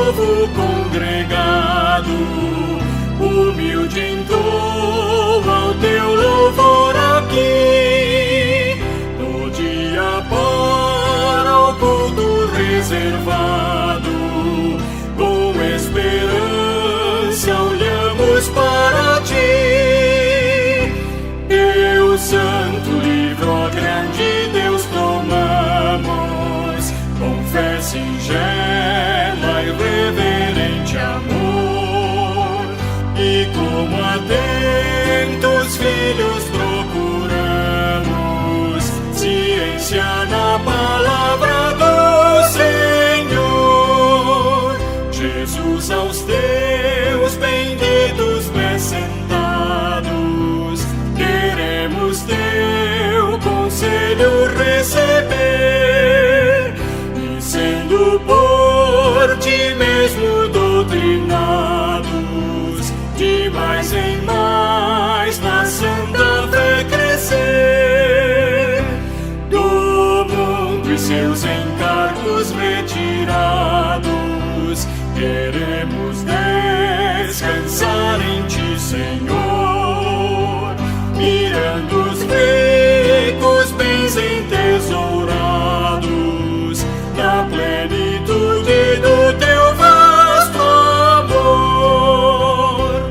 povo congregado, humilde entoa o teu louvor aqui, no dia para o culto reservado, com esperança olhamos para ti. Teu santo livro, ó grande Deus, tomamos, com fé singela e reverente amor, e como atentos filhos procuramos ciência na palavra do Senhor. Jesus, aos teus benditos pés sentados, queremos teu conselho receber, e sendo por ti mesmo doutrinados, de mais em mais na santa fé crescer, do mundo e seus encargos retirados, queremos descansar em ti, Senhor, mirando os ricos bens entesourados na plenitude do teu vasto amor.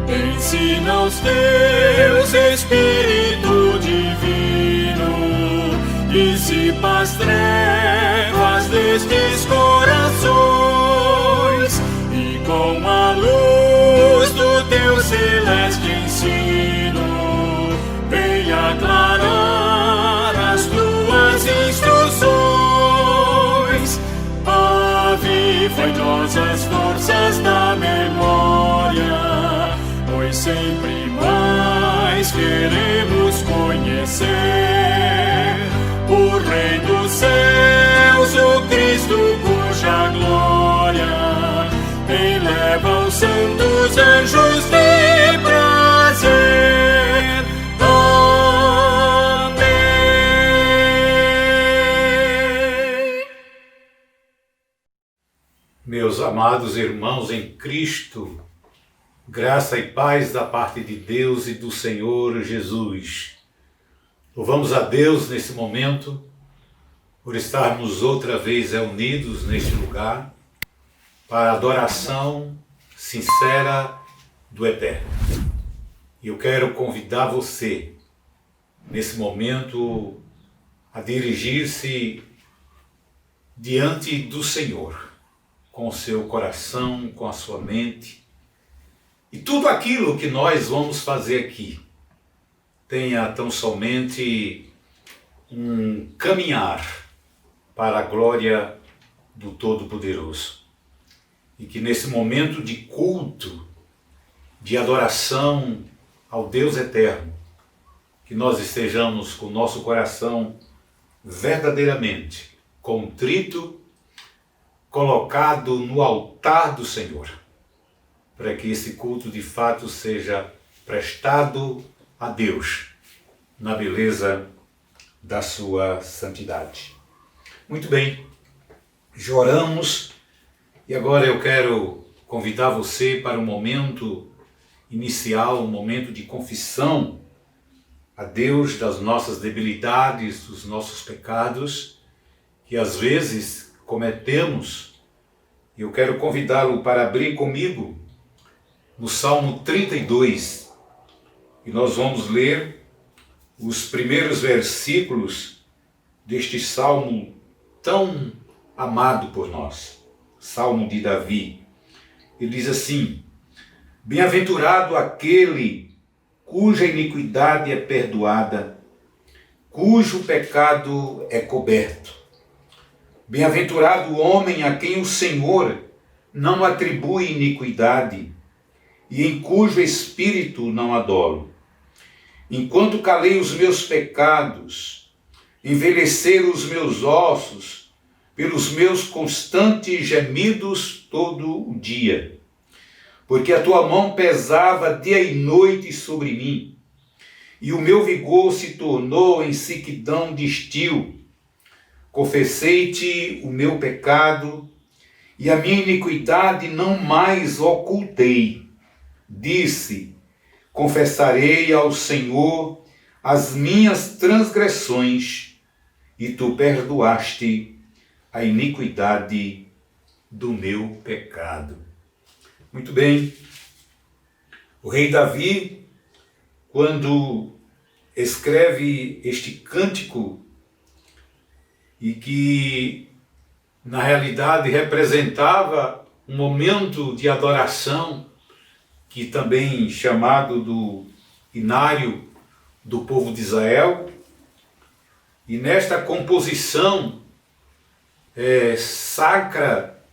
Ensina aos teus Espírito divino, dissipa as trevas destes corações, e com a luz do teu celeste ensino, vem aclarar as tuas instruções. Aviva em nós as forças da memória, pois sempre mais queremos conhecer o Rei dos céus, o Cristo cuja glória eleva os santos anjos de prazer. Amém. Meus amados irmãos em Cristo, graça e paz da parte de Deus e do Senhor Jesus. Louvamos a Deus nesse momento por estarmos outra vez reunidos neste lugar para a adoração sincera do Eterno. E eu quero convidar você nesse momento a dirigir-se diante do Senhor com o seu coração, com a sua mente, e tudo aquilo que nós vamos fazer aqui tenha tão somente um caminhar para a glória do Todo-Poderoso. E que nesse momento de culto, de adoração ao Deus Eterno, que nós estejamos com o nosso coração verdadeiramente contrito, colocado no altar do Senhor, para que esse culto de fato seja prestado a Deus, na beleza da sua santidade. Muito bem, já oramos e agora eu quero convidar você para um momento inicial, um momento de confissão a Deus das nossas debilidades, dos nossos pecados, que às vezes cometemos. E eu quero convidá-lo para abrir comigo no Salmo 32, e nós vamos ler os primeiros versículos deste salmo tão amado por nós, Salmo de Davi. Ele diz assim: bem-aventurado aquele cuja iniquidade é perdoada, cujo pecado é coberto. Bem-aventurado o homem a quem o Senhor não atribui iniquidade e em cujo espírito não há dolo. Enquanto calei os meus pecados, envelheceram os meus ossos pelos meus constantes gemidos todo o dia. Porque a tua mão pesava dia e noite sobre mim, e o meu vigor se tornou em sequidão de estio. Confessei-te o meu pecado, e a minha iniquidade não mais ocultei. Disse: confessarei ao Senhor as minhas transgressões, e tu perdoaste a iniquidade do meu pecado. Muito bem. O rei Davi, quando escreve este cântico, e que na realidade representava um momento de adoração, que também chamado do inário do povo de Israel, e nesta composição sacra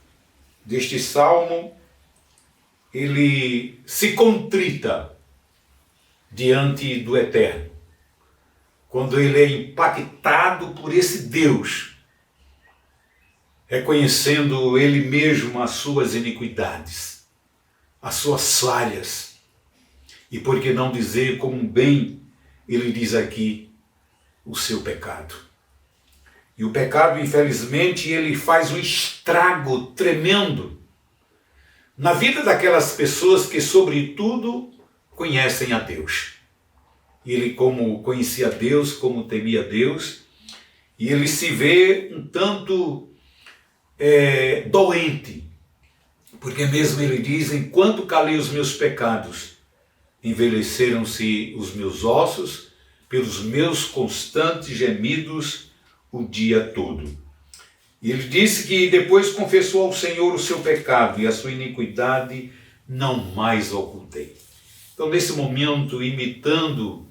deste salmo, ele se contrita diante do Eterno, quando ele é impactado por esse Deus, reconhecendo ele mesmo as suas iniquidades, as suas falhas, e por que não dizer como bem ele diz aqui, o seu pecado. E o pecado, infelizmente, ele faz um estrago tremendo na vida daquelas pessoas que, sobretudo, conhecem a Deus. E ele, como conhecia Deus, como temia Deus, e ele se vê um tanto doente, porque mesmo ele diz: enquanto calei os meus pecados, envelheceram-se os meus ossos pelos meus constantes gemidos o dia todo. E ele disse que depois confessou ao Senhor o seu pecado, e a sua iniquidade não mais ocultei. Então, nesse momento, imitando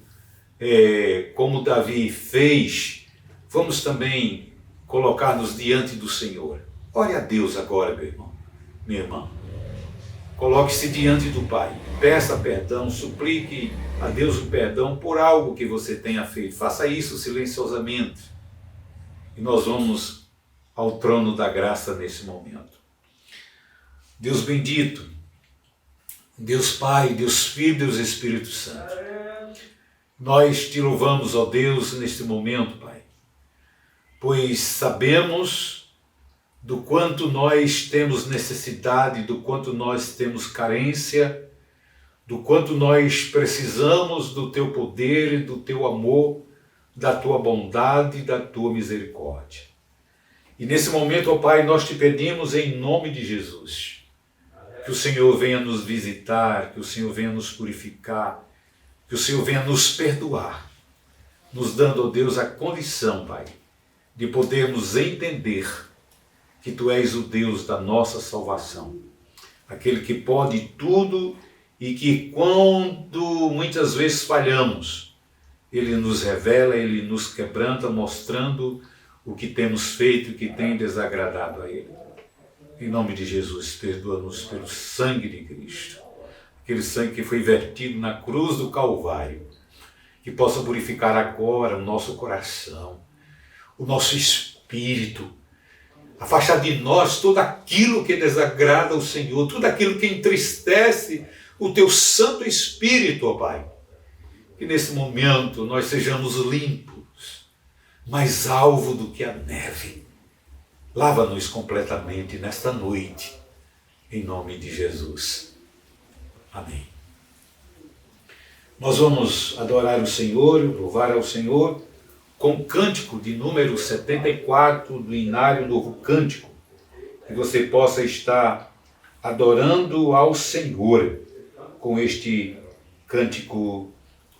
como Davi fez, vamos também colocar-nos diante do Senhor. Ore a Deus agora, meu irmão, minha irmã. Coloque-se diante do Pai, peça perdão, suplique a Deus o perdão por algo que você tenha feito. Faça isso silenciosamente. E nós vamos ao trono da graça nesse momento. Deus bendito, Deus Pai, Deus Filho, Deus Espírito Santo. Nós te louvamos, ó Deus, neste momento, Pai, pois sabemos do quanto nós temos necessidade, do quanto nós temos carência, do quanto nós precisamos do teu poder e do teu amor, da tua bondade e da tua misericórdia. E nesse momento, ó Pai, nós te pedimos em nome de Jesus, que o Senhor venha nos visitar, que o Senhor venha nos purificar, que o Senhor venha nos perdoar, nos dando, ó Deus, a condição, Pai, de podermos entender que Tu és o Deus da nossa salvação, aquele que pode tudo e que quando muitas vezes falhamos, Ele nos revela, Ele nos quebranta, mostrando o que temos feito e que tem desagradado a Ele. Em nome de Jesus, perdoa-nos pelo sangue de Cristo, aquele sangue que foi vertido na cruz do Calvário, que possa purificar agora o nosso coração, o nosso espírito, afastar de nós tudo aquilo que desagrada ao Senhor, tudo aquilo que entristece o Teu Santo Espírito, ó Pai. Que nesse momento nós sejamos limpos, mais alvo do que a neve. Lava-nos completamente nesta noite, em nome de Jesus. Amém. Nós vamos adorar o Senhor, louvar ao Senhor, com o cântico de número 74 do Inário Novo Cântico, que você possa estar adorando ao Senhor com este cântico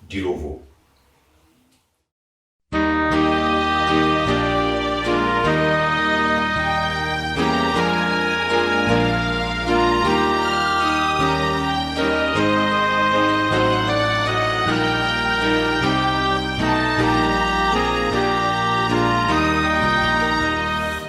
de louvor.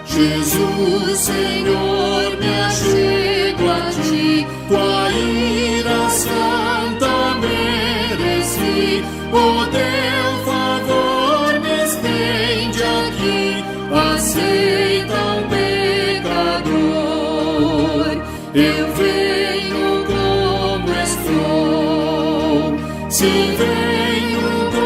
Jesus, Senhor, me achego a Ti, Tua ira santa mereci, o Teu favor me estende aqui, aceita um pecador. Eu venho como estou, sim, venho como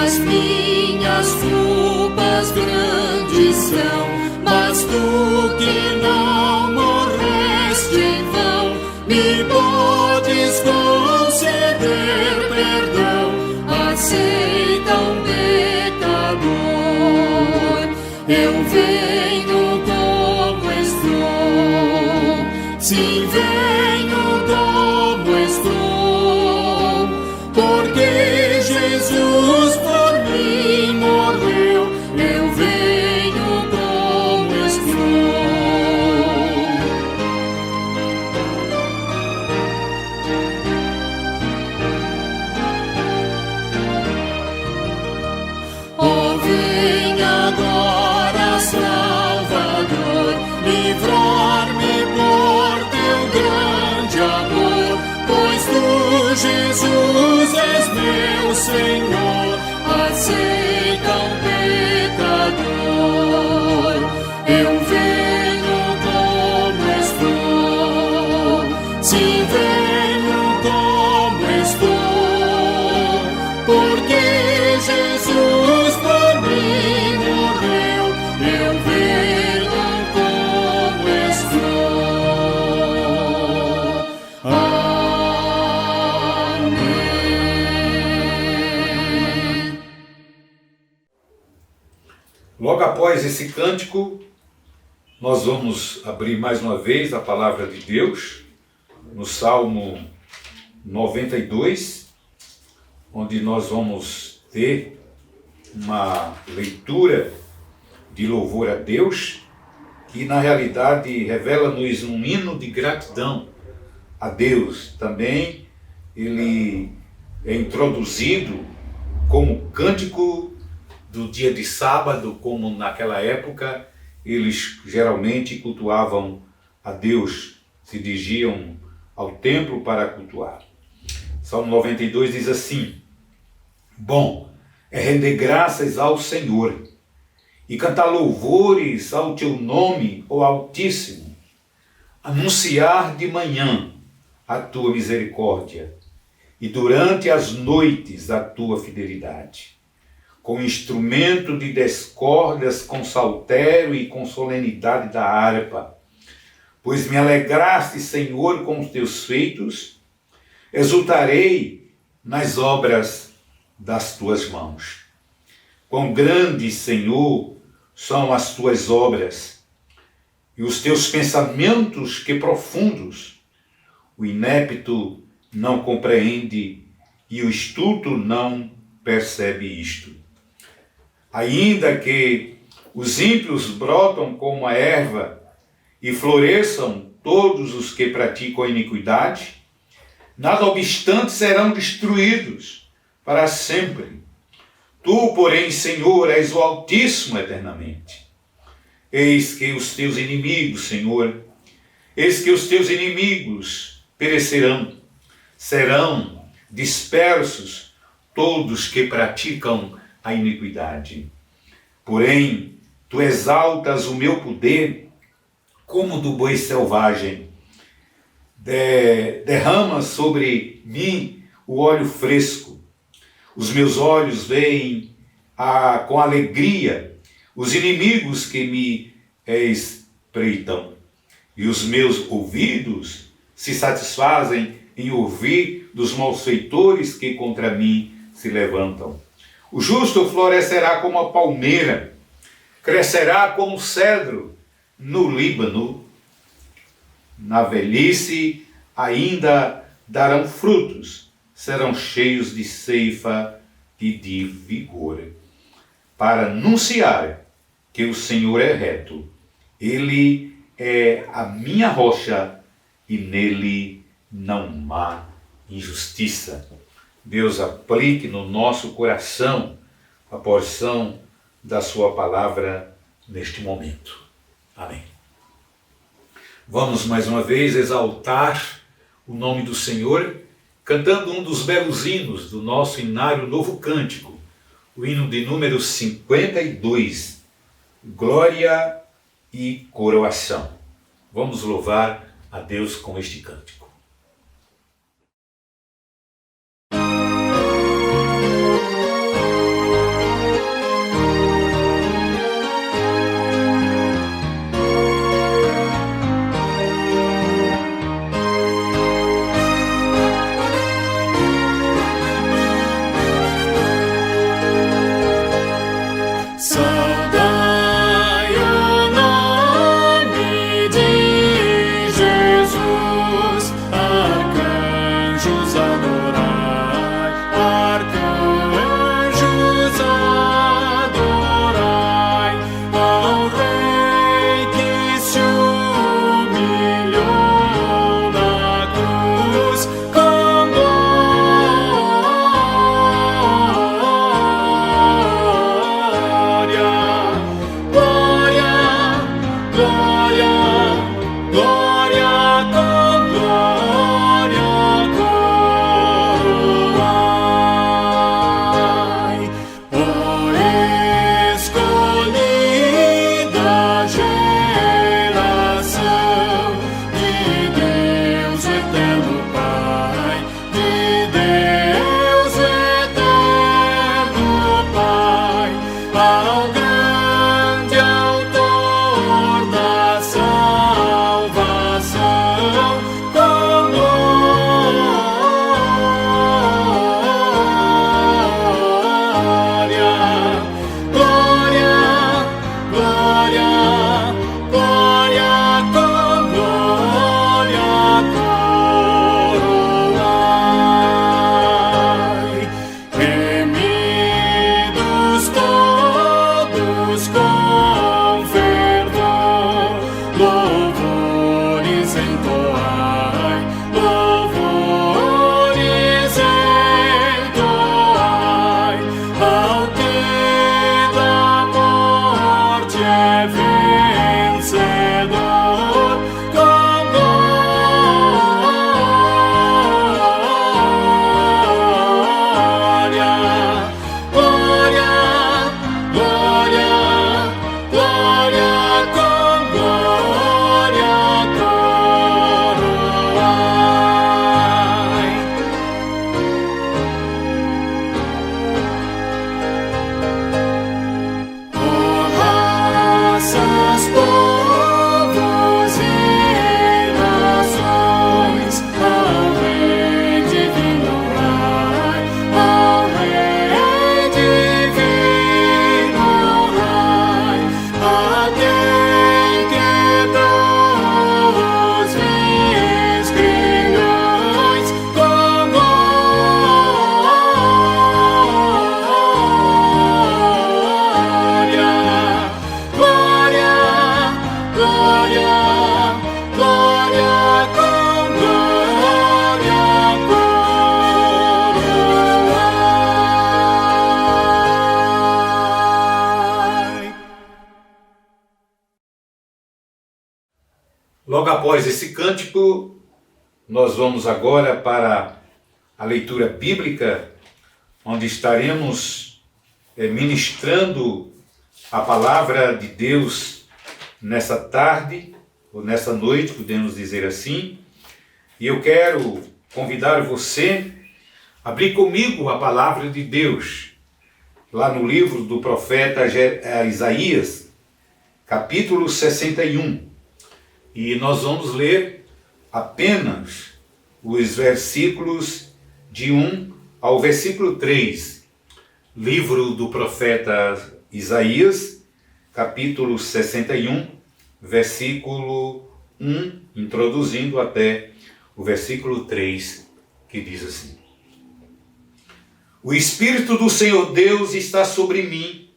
As minhas culpas grandes são, mas tu que não morreste em vão, me podes conceder perdão. Aceita um pecador, eu venho como estou, sim, venho como estou, porque Jesus por mim morreu, eu venho como estou. Oh, vem agora, Salvador, livrar-me por teu grande amor, pois tu, Jesus, és meu Senhor. Aceita um pecador, eu venho como estou, sim, venho como estou, porque Jesus por mim morreu, eu venho como estou. Amém. Logo após esse cântico, nós vamos abrir mais uma vez a palavra de Deus, no Salmo 92, onde nós vamos ter uma leitura de louvor a Deus, que na realidade revela-nos um hino de gratidão a Deus. Também ele é introduzido como cântico do dia de sábado, como naquela época eles geralmente cultuavam a Deus, se dirigiam ao templo para cultuar. Salmo 92 diz assim: bom é render graças ao Senhor e cantar louvores ao teu nome, ó Altíssimo, anunciar de manhã a tua misericórdia e durante as noites a tua fidelidade, com instrumento de discórdias, com saltério e com solenidade da harpa. Pois me alegraste, Senhor, com os teus feitos, exultarei nas obras das tuas mãos. Quão grandes, Senhor, são as tuas obras, e os teus pensamentos que profundos. O inepto não compreende, e o estulto não percebe isto. Ainda que os ímpios brotam como a erva e floresçam todos os que praticam a iniquidade, nada obstante serão destruídos para sempre. Tu, porém, Senhor, és o Altíssimo eternamente. Eis que os teus inimigos, Senhor, eis que os teus inimigos perecerão, serão dispersos todos que praticam a iniquidade. Porém, tu exaltas o meu poder como do boi selvagem. Derrama sobre mim o óleo fresco. Os meus olhos veem com alegria os inimigos que me espreitam, e os meus ouvidos se satisfazem em ouvir dos malfeitores que contra mim se levantam. O justo florescerá como a palmeira, crescerá como o cedro no Líbano. Na velhice ainda darão frutos, serão cheios de ceifa e de vigor, para anunciar que o Senhor é reto. Ele é a minha rocha e nele não há injustiça. Deus aplique no nosso coração a porção da sua palavra neste momento. Amém. Vamos mais uma vez exaltar o nome do Senhor, cantando um dos belos hinos do nosso inário Novo Cântico, o hino de número 52, Glória e Coroação. Vamos louvar a Deus com este cântico. Logo após esse cântico, nós vamos agora para a leitura bíblica, onde estaremos ministrando a palavra de Deus nessa tarde, ou nessa noite, podemos dizer assim. E eu quero convidar você a abrir comigo a palavra de Deus, lá no livro do profeta Isaías, capítulo 61. E nós vamos ler apenas os versículos de 1 ao versículo 3. Livro do profeta Isaías, capítulo 61, versículo 1, introduzindo até o versículo 3, que diz assim: O Espírito do Senhor Deus está sobre mim,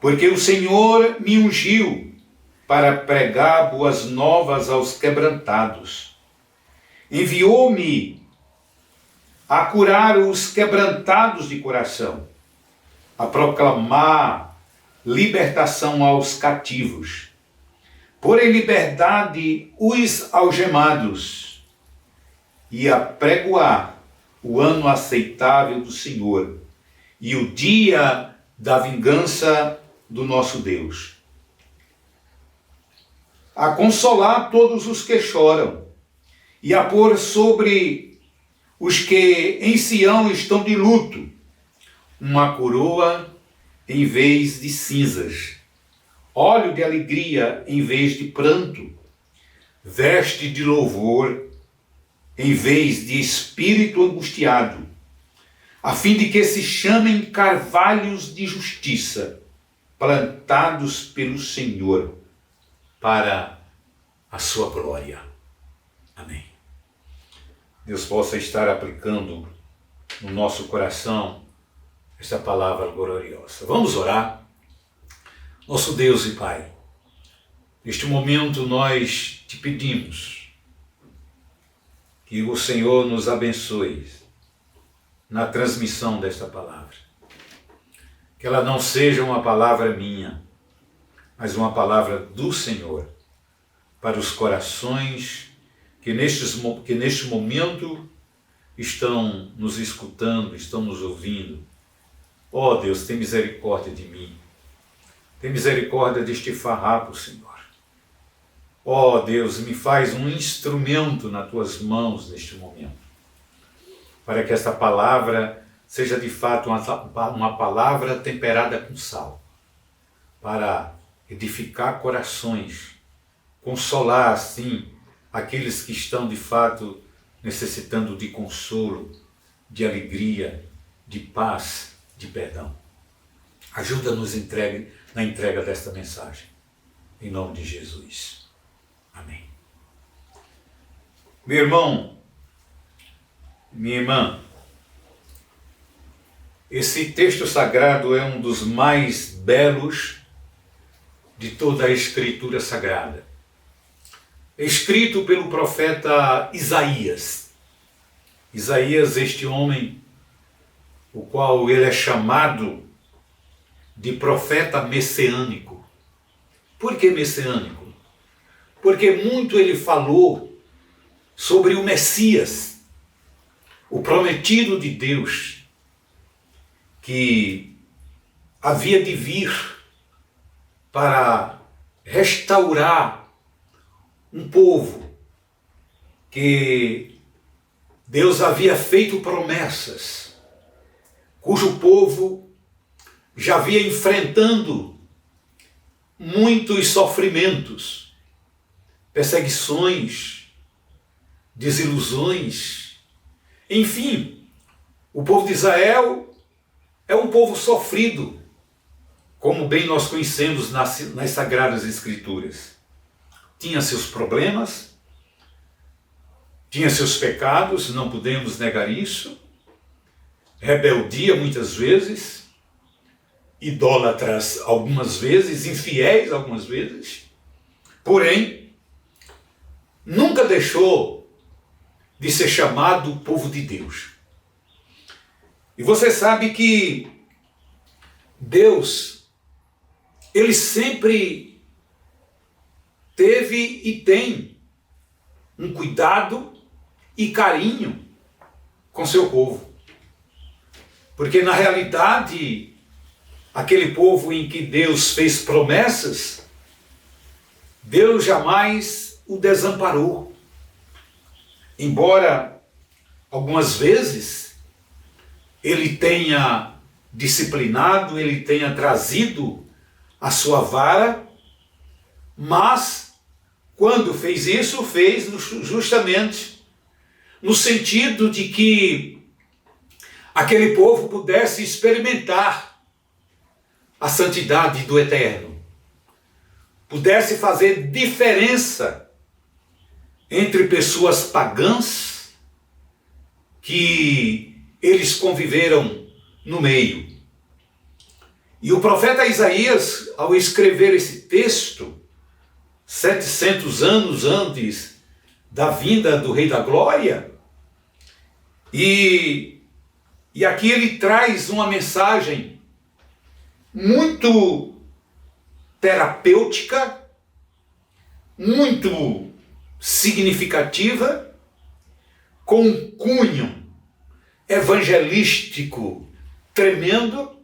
porque o Senhor me ungiu para pregar boas novas aos quebrantados. Enviou-me a curar os quebrantados de coração, a proclamar libertação aos cativos, pôr em liberdade os algemados e a pregoar o ano aceitável do Senhor e o dia da vingança do nosso Deus. A consolar todos os que choram e a pôr sobre os que em Sião estão de luto uma coroa em vez de cinzas, óleo de alegria em vez de pranto, veste de louvor em vez de espírito angustiado, a fim de que se chamem carvalhos de justiça, plantados pelo Senhor para a sua glória. Amém. Deus possa estar aplicando no nosso coração esta palavra gloriosa. Vamos orar. Nosso Deus e Pai, neste momento nós te pedimos que o Senhor nos abençoe na transmissão desta palavra. Que ela não seja uma palavra minha, mas uma palavra do Senhor para os corações que neste momento estão nos escutando, estão nos ouvindo. Ó Deus, tem misericórdia de mim. Tem misericórdia deste farrapo, Senhor. Ó Deus, me faz um instrumento nas tuas mãos neste momento, para que esta palavra seja de fato uma palavra temperada com sal, para edificar corações, consolar assim aqueles que estão de fato necessitando de consolo, de alegria, de paz, de perdão. Ajuda-nos na entrega desta mensagem. Em nome de Jesus. Amém. Meu irmão, minha irmã, esse texto sagrado é um dos mais belos de toda a Escritura Sagrada. Escrito pelo profeta Isaías. Isaías, este homem, o qual ele é chamado de profeta messiânico. Por que messiânico? Porque muito ele falou sobre o Messias, o prometido de Deus, que havia de vir para restaurar um povo que Deus havia feito promessas, cujo povo já vinha enfrentando muitos sofrimentos, perseguições, desilusões. Enfim, o povo de Israel é um povo sofrido, como bem nós conhecemos nas Sagradas Escrituras. Tinha seus problemas, tinha seus pecados, não podemos negar isso, rebeldia muitas vezes, idólatras algumas vezes, infiéis algumas vezes, porém, nunca deixou de ser chamado povo de Deus. E você sabe que Deus, Ele sempre teve e tem um cuidado e carinho com seu povo. Porque na realidade, aquele povo em que Deus fez promessas, Deus jamais o desamparou. Embora algumas vezes ele tenha disciplinado, ele tenha trazido a sua vara, mas quando fez isso, fez justamente no sentido de que aquele povo pudesse experimentar a santidade do Eterno, pudesse fazer diferença entre pessoas pagãs que eles conviveram no meio. E o profeta Isaías, ao escrever esse texto, 700 anos antes da vinda do Rei da Glória, e aqui ele traz uma mensagem muito terapêutica, muito significativa, com um cunho evangelístico tremendo,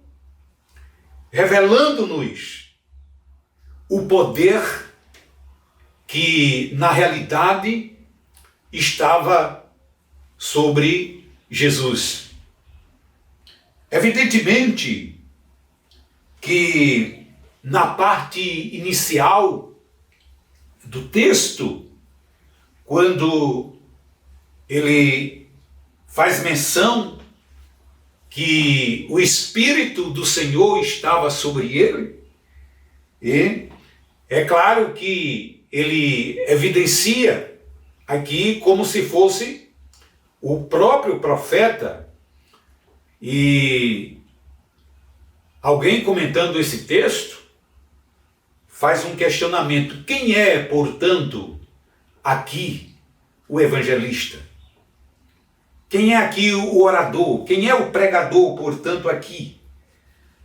revelando-nos o poder que na realidade estava sobre Jesus. Evidentemente que na parte inicial do texto, quando ele faz menção que o Espírito do Senhor estava sobre ele, e é claro que ele evidencia aqui como se fosse o próprio profeta. E alguém comentando esse texto faz um questionamento: quem é, portanto, aqui o evangelista? Quem é aqui o orador? Quem é o pregador, portanto, aqui?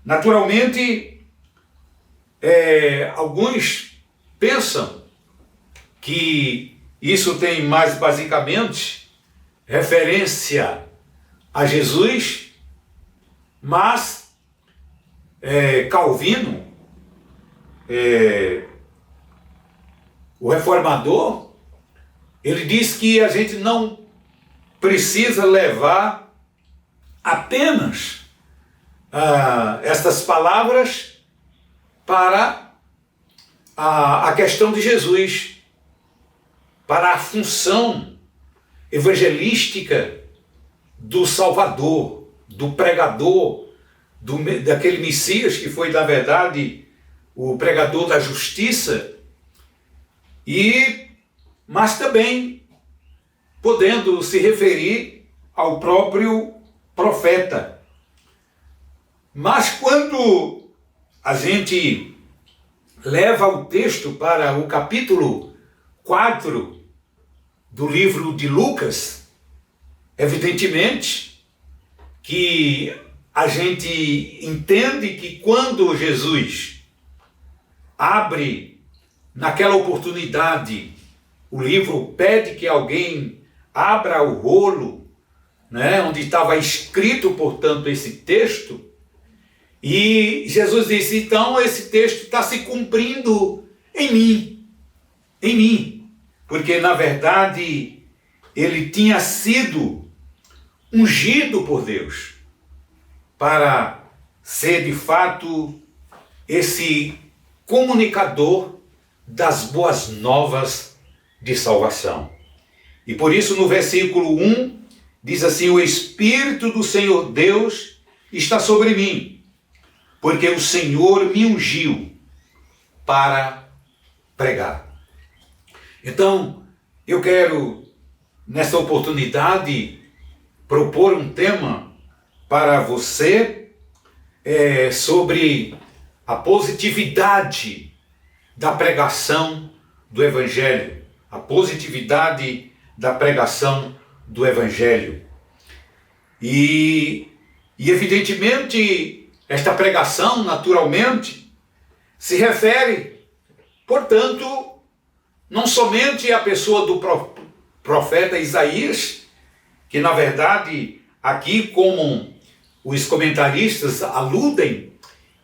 Naturalmente, alguns pensam que isso tem mais basicamente referência a Jesus, mas Calvino, o reformador, ele diz que a gente não precisa levar apenas estas palavras para a questão de Jesus, para a função evangelística do Salvador, do pregador, daquele Messias que foi, na verdade, o pregador da justiça, mas também podendo se referir ao próprio profeta. Mas quando a gente leva o texto para o capítulo 4 do livro de Lucas, evidentemente que a gente entende que quando Jesus abre naquela oportunidade o livro, pede que alguém abra o rolo, né, onde estava escrito, portanto, esse texto, e Jesus disse: então esse texto está se cumprindo em mim, porque na verdade ele tinha sido ungido por Deus para ser de fato esse comunicador das boas novas de salvação. E por isso no versículo 1 diz assim: o Espírito do Senhor Deus está sobre mim, porque o Senhor me ungiu para pregar. Então, eu quero, nessa oportunidade, propor um tema para você sobre a positividade da pregação do Evangelho. A positividade da pregação do Evangelho. E evidentemente, esta pregação, naturalmente, se refere, portanto, não somente a pessoa do profeta Isaías, que na verdade aqui, como os comentaristas aludem,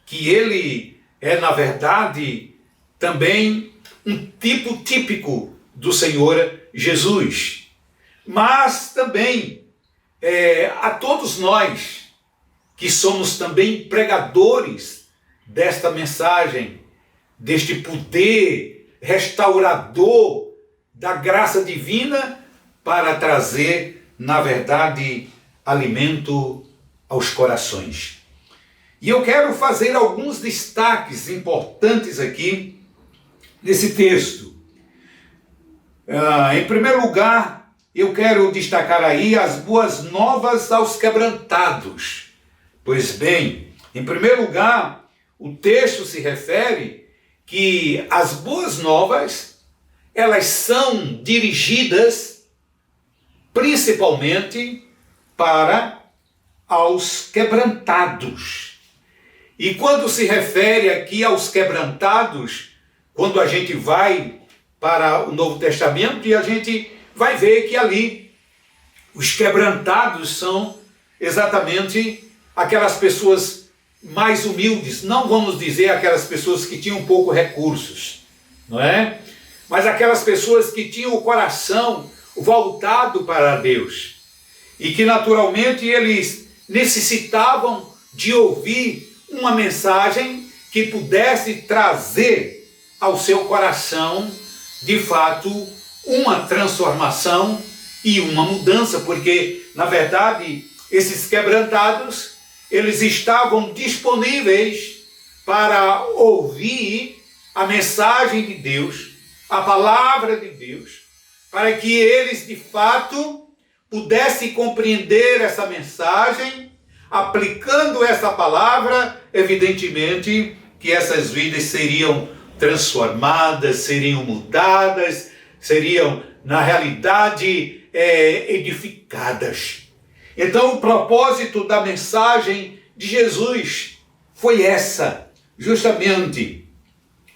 que ele é na verdade também um tipo típico do Senhor Jesus, mas também a todos nós que somos também pregadores desta mensagem, deste poder restaurador da graça divina para trazer, na verdade, alimento aos corações. E eu quero fazer alguns destaques importantes aqui nesse texto. Em primeiro lugar, eu quero destacar aí as boas novas aos quebrantados. Pois bem, em primeiro lugar, o texto se refere que as boas novas, elas são dirigidas principalmente para aos quebrantados. E quando se refere aqui aos quebrantados, quando a gente vai para o Novo Testamento, e a gente vai ver que ali os quebrantados são exatamente aquelas pessoas mais humildes, não vamos dizer aquelas pessoas que tinham pouco recursos, não é? Mas aquelas pessoas que tinham o coração voltado para Deus e que naturalmente eles necessitavam de ouvir uma mensagem que pudesse trazer ao seu coração, de fato, uma transformação e uma mudança, porque, na verdade, esses quebrantados, eles estavam disponíveis para ouvir a mensagem de Deus, a palavra de Deus, para que eles, de fato, pudessem compreender essa mensagem, aplicando essa palavra, evidentemente que essas vidas seriam transformadas, seriam mudadas, seriam, na realidade, edificadas. Então, o propósito da mensagem de Jesus foi essa, justamente,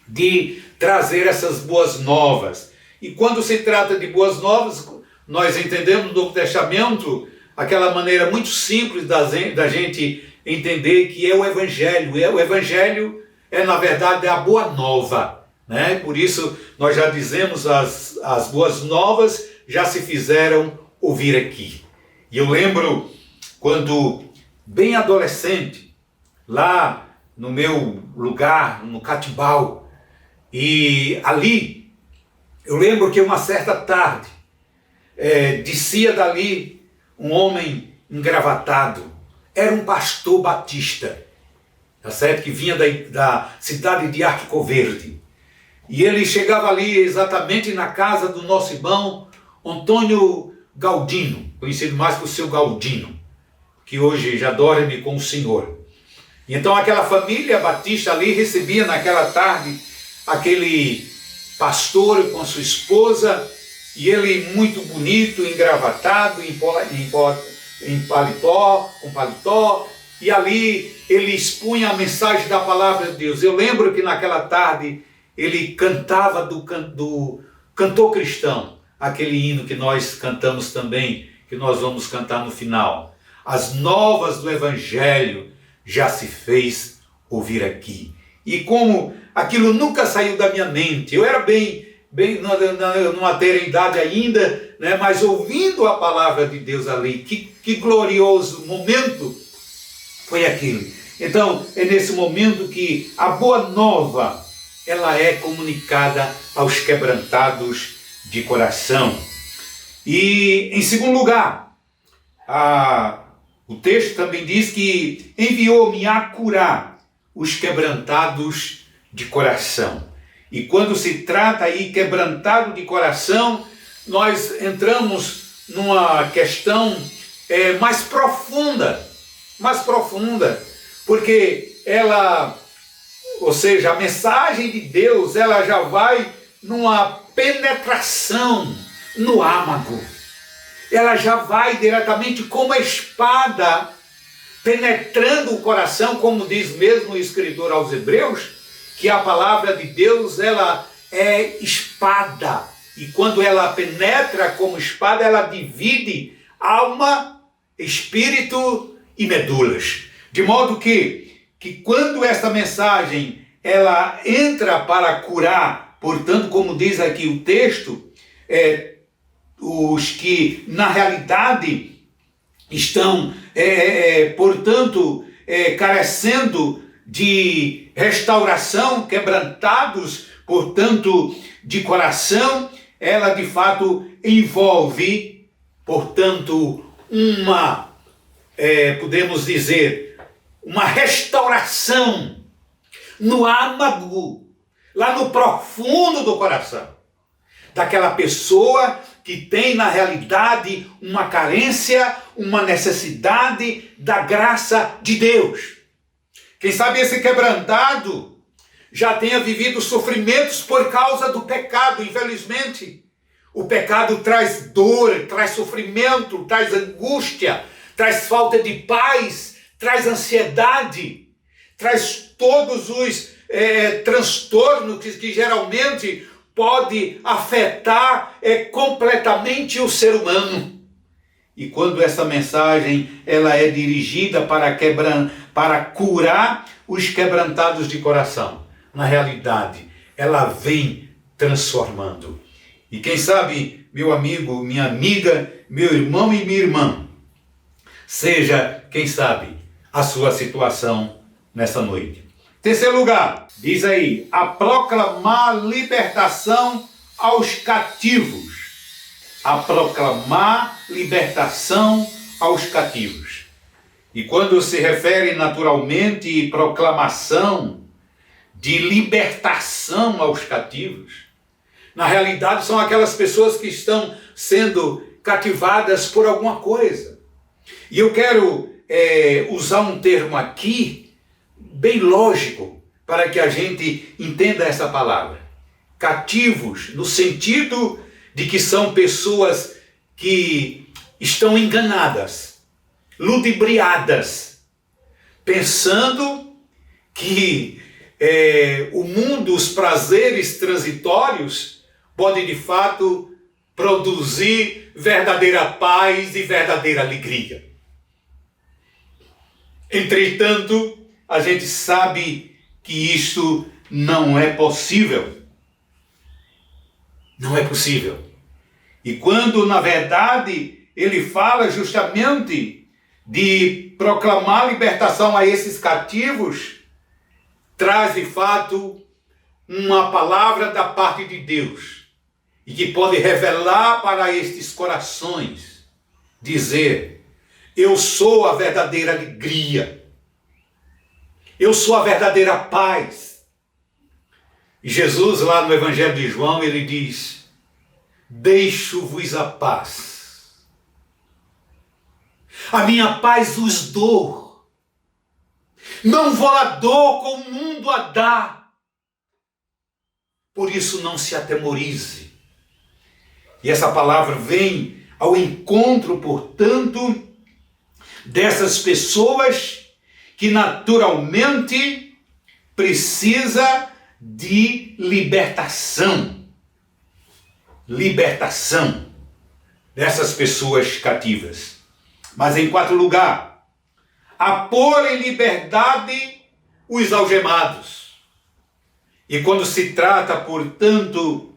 de trazer essas boas novas. E quando se trata de boas novas, nós entendemos no Novo Testamento aquela maneira muito simples da gente entender que é o Evangelho. O Evangelho é, na verdade, a boa nova, né? Por isso, nós já dizemos, as boas novas já se fizeram ouvir aqui. E eu lembro quando, bem adolescente, lá no meu lugar, no Catibau, e ali, eu lembro que uma certa tarde, descia dali um homem engravatado, era um pastor batista, tá certo? Que vinha da cidade de Arco Verde. E ele chegava ali exatamente na casa do nosso irmão Antônio Galdino, conhecido mais por seu Galdino, que hoje já dorme com o Senhor. E então aquela família batista ali recebia naquela tarde aquele pastor com sua esposa, e ele muito bonito, engravatado, em paletó, com paletó, e ali ele expunha a mensagem da palavra de Deus. Eu lembro que naquela tarde ele cantava do cantor cristão, aquele hino que nós cantamos também, que nós vamos cantar no final. As novas do Evangelho já se fez ouvir aqui. E como aquilo nunca saiu da minha mente, eu era bem numa ter idade ainda, né, mas ouvindo a palavra de Deus ali, que glorioso momento foi aquele. Então, é nesse momento que a boa nova, ela é comunicada aos quebrantados de coração. E, em segundo lugar, o texto também diz que enviou-me a curar os quebrantados de coração. E quando se trata aí quebrantado de coração, nós entramos numa questão mais profunda, porque ela, ou seja, a mensagem de Deus, ela já vai numa penetração no âmago. Ela já vai diretamente como a espada, penetrando o coração, como diz mesmo o escritor aos Hebreus, que a palavra de Deus, ela é espada. E quando ela penetra como espada, ela divide alma, espírito e medulas. De modo que quando esta mensagem ela entra para curar, portanto, como diz aqui o texto, os que na realidade estão, portanto, carecendo de restauração, quebrantados, portanto, de coração, ela de fato envolve, portanto, podemos dizer, uma restauração no âmago, lá no profundo do coração, daquela pessoa que tem na realidade uma carência, uma necessidade da graça de Deus. Quem sabe esse quebrantado já tenha vivido sofrimentos por causa do pecado, infelizmente. O pecado traz dor, traz sofrimento, traz angústia, traz falta de paz, traz ansiedade, traz todos os transtornos que geralmente pode afetar completamente o ser humano. E quando essa mensagem ela é dirigida para curar os quebrantados de coração, na realidade, ela vem transformando. E quem sabe, meu amigo, minha amiga, meu irmão e minha irmã, seja, quem sabe, a sua situação nessa noite. Terceiro lugar, diz aí, a proclamar libertação aos cativos. A proclamar libertação aos cativos. E quando se refere naturalmente proclamação de libertação aos cativos, na realidade são aquelas pessoas que estão sendo cativadas por alguma coisa. E eu quero usar um termo aqui bem lógico para que a gente entenda essa palavra. Cativos no sentido de que são pessoas que estão enganadas, ludibriadas, pensando que o mundo, os prazeres transitórios, pode de fato produzir verdadeira paz e verdadeira alegria. Entretanto, a gente sabe que isso não é possível. Não é possível. E quando, na verdade, ele fala justamente de proclamar libertação a esses cativos, traz de fato uma palavra da parte de Deus e que pode revelar para estes corações, dizer: eu sou a verdadeira alegria, eu sou a verdadeira paz. E Jesus, lá no Evangelho de João, ele diz: deixo-vos a paz, a minha paz vos dou. Não vou a dor como o mundo a dá. Por isso não se atemorize. E essa palavra vem ao encontro, portanto, dessas pessoas que naturalmente precisa de libertação. Libertação dessas pessoas cativas. Mas em quarto lugar, a pôr em liberdade os algemados. E quando se trata, portanto,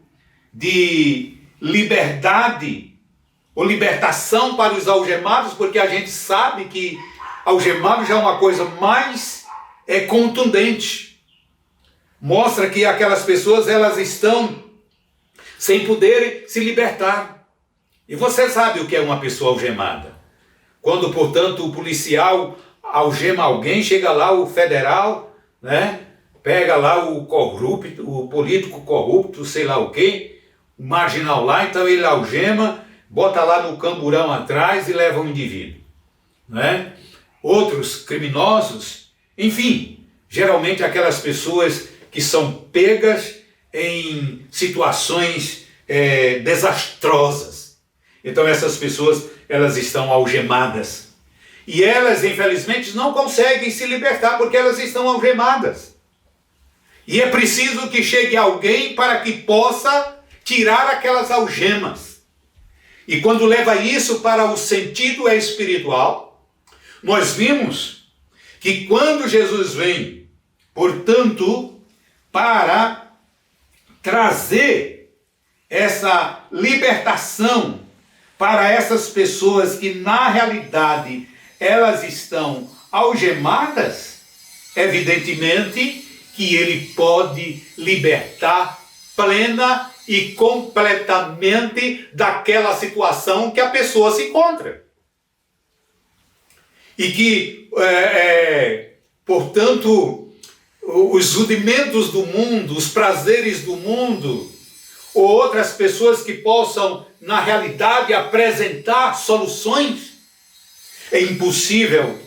de liberdade ou libertação para os algemados, porque a gente sabe que algemado já é uma coisa mais contundente. Mostra que aquelas pessoas elas estão sem poder se libertar. E você sabe o que é uma pessoa algemada. Quando, portanto, o policial algema alguém, chega lá o federal, né? Pega lá o corrupto, o político corrupto, sei lá o quê, o marginal lá, então ele algema, bota lá no camburão atrás e leva o indivíduo, né? Outros criminosos, enfim, geralmente aquelas pessoas que são pegas em situações desastrosas. Então essas pessoas, elas estão algemadas. E elas, infelizmente, não conseguem se libertar porque elas estão algemadas. E é preciso que chegue alguém para que possa tirar aquelas algemas. E quando leva isso para o sentido espiritual, nós vimos que quando Jesus vem, portanto, para trazer essa libertação para essas pessoas que na realidade elas estão algemadas, evidentemente que ele pode libertar plena e completamente daquela situação que a pessoa se encontra. E que, portanto, os rudimentos do mundo, os prazeres do mundo, ou outras pessoas que possam, na realidade, apresentar soluções, é impossível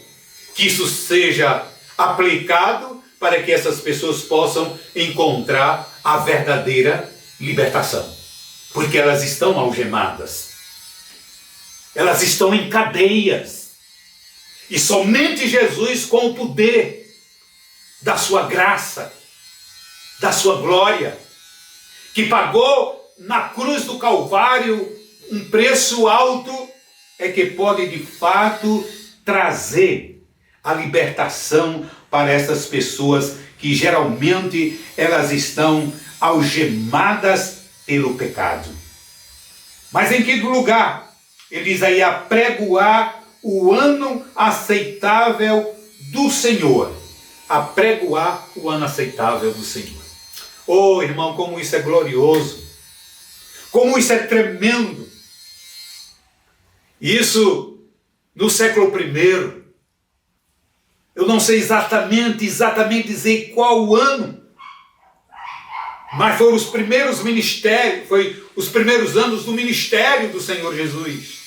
que isso seja aplicado para que essas pessoas possam encontrar a verdadeira libertação. Porque elas estão algemadas. Elas estão em cadeias. E somente Jesus, com o poder da sua graça, da sua glória, que pagou na cruz do Calvário um preço alto, é que pode de fato trazer a libertação para essas pessoas que geralmente elas estão algemadas pelo pecado. Mas em que lugar? Ele diz aí, apregoar o ano aceitável do Senhor. Apregoar o ano aceitável do Senhor. Oh, irmão, como isso é glorioso. Como isso é tremendo. Isso no século I. Eu não sei exatamente dizer qual o ano. Mas foram os primeiros ministérios, foi os primeiros anos do ministério do Senhor Jesus.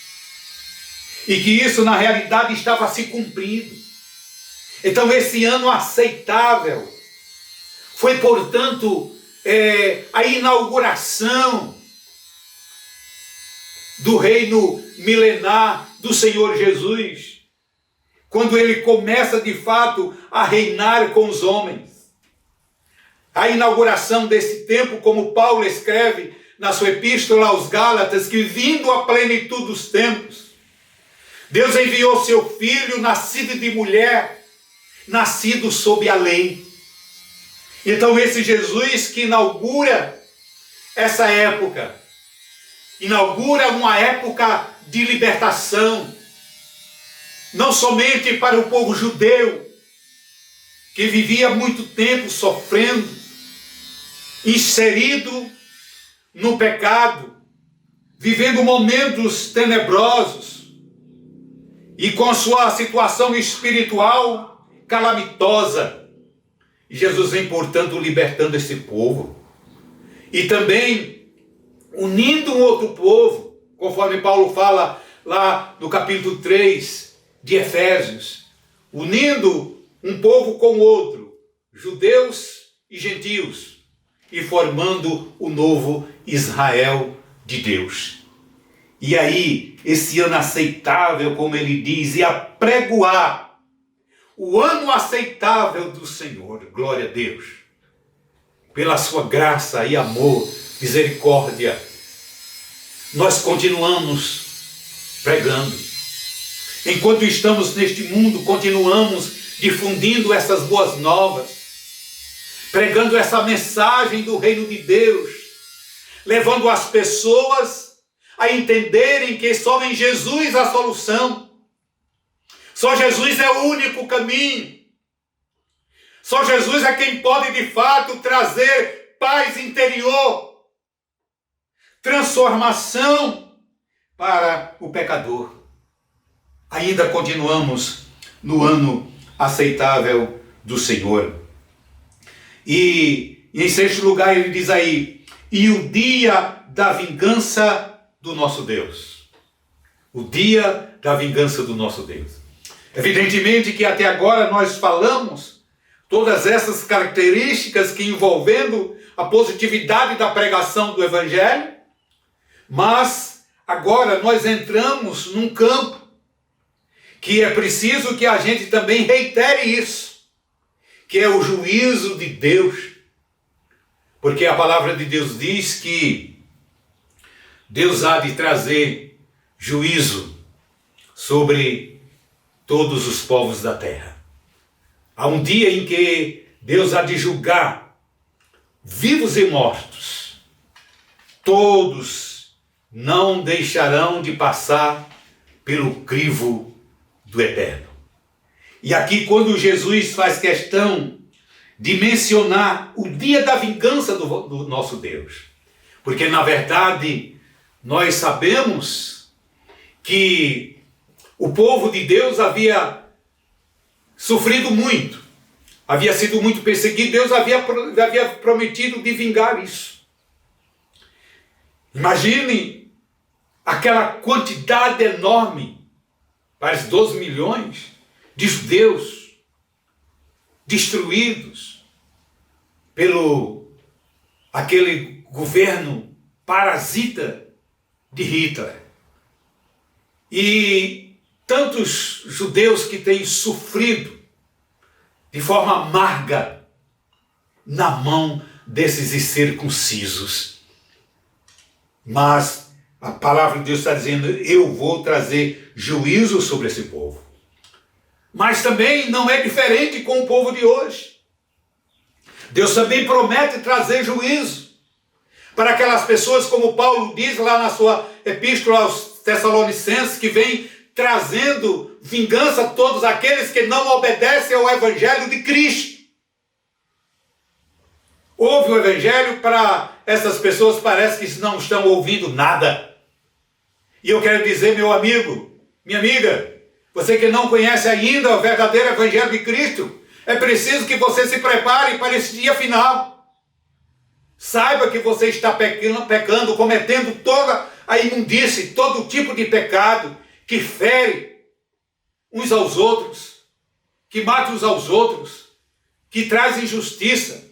E que isso na realidade estava se cumprindo. Então esse ano aceitável foi, portanto, a inauguração do reino milenar do Senhor Jesus, quando ele começa de fato a reinar com os homens. A inauguração desse tempo, como Paulo escreve na sua epístola aos Gálatas, que vindo a plenitude dos tempos, Deus enviou seu filho, nascido de mulher, nascido sob a lei. Então esse Jesus que inaugura essa época, inaugura uma época de libertação, não somente para o povo judeu, que vivia muito tempo sofrendo, inserido no pecado, vivendo momentos tenebrosos, e com sua situação espiritual calamitosa. E Jesus vem, portanto, libertando esse povo. E também unindo um outro povo, conforme Paulo fala lá no capítulo 3 de Efésios. Unindo um povo com o outro, judeus e gentios, e formando o novo Israel de Deus. E aí, esse ano aceitável, como ele diz, e apregoar o ano aceitável do Senhor. Glória a Deus. Pela sua graça e amor, misericórdia, nós continuamos pregando. Enquanto estamos neste mundo, continuamos difundindo essas boas novas, pregando essa mensagem do reino de Deus, levando as pessoas a entenderem que só em Jesus a solução. Só Jesus é o único caminho. Só Jesus é quem pode de fato trazer paz interior, transformação para o pecador. Ainda continuamos no ano aceitável do Senhor. E em sexto lugar ele diz aí, e o dia da vingança do nosso Deus. O dia da vingança do nosso Deus. Evidentemente que até agora nós falamos todas essas características que envolvendo a positividade da pregação do Evangelho, mas agora nós entramos num campo que é preciso que a gente também reitere isso, que é o juízo de Deus Porque a palavra de Deus diz que Deus há de trazer juízo sobre todos os povos da terra. Há um dia em que Deus há de julgar vivos e mortos. Todos não deixarão de passar pelo crivo do eterno. E aqui, quando Jesus faz questão de mencionar o dia da vingança do nosso Deus, porque na verdade nós sabemos que o povo de Deus havia sofrido muito, havia sido muito perseguido, Deus havia prometido de vingar isso. Imagine aquela quantidade enorme, quase 12 milhões de judeus destruídos pelo aquele governo parasita de Hitler. E tantos judeus que têm sofrido de forma amarga na mão desses incircuncisos. Mas a palavra de Deus está dizendo: eu vou trazer juízo sobre esse povo. Mas também não é diferente com o povo de hoje. Deus também promete trazer juízo para aquelas pessoas, como Paulo diz lá na sua epístola aos Tessalonicenses, que vem trazendo vingança a todos aqueles que não obedecem ao Evangelho de Cristo. Ouve o Evangelho, para essas pessoas parece que não estão ouvindo nada. E eu quero dizer, meu amigo, minha amiga, você que não conhece ainda o verdadeiro Evangelho de Cristo, é preciso que você se prepare para esse dia final. Saiba que você está pecando, cometendo toda a imundície, todo tipo de pecado que fere uns aos outros, que mata uns aos outros, que traz injustiça.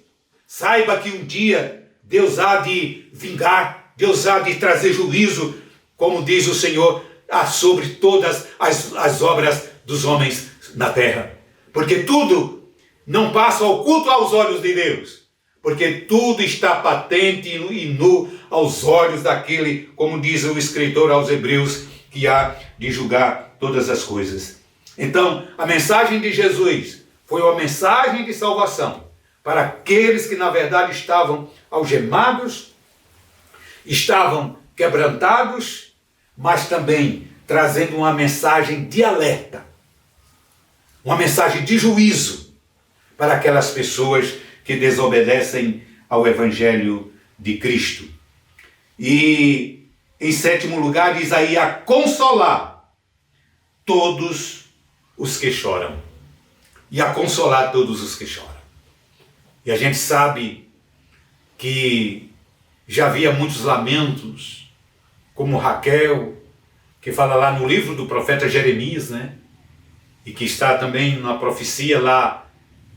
Saiba que um dia Deus há de vingar, Deus há de trazer juízo, como diz o Senhor, sobre todas as obras dos homens na terra. Porque tudo não passa oculto aos olhos de Deus. Porque tudo está patente e nu aos olhos daquele, como diz o escritor aos Hebreus, que há de julgar todas as coisas. Então, a mensagem de Jesus foi uma mensagem de salvação para aqueles que, na verdade, estavam algemados, estavam quebrantados, mas também trazendo uma mensagem de alerta, uma mensagem de juízo para aquelas pessoas que desobedecem ao Evangelho de Cristo. E, em sétimo lugar, diz aí, a consolar todos os que choram. E a consolar todos os que choram. E a gente sabe que já havia muitos lamentos, como Raquel, que fala lá no livro do profeta Jeremias, né? E que está também na profecia lá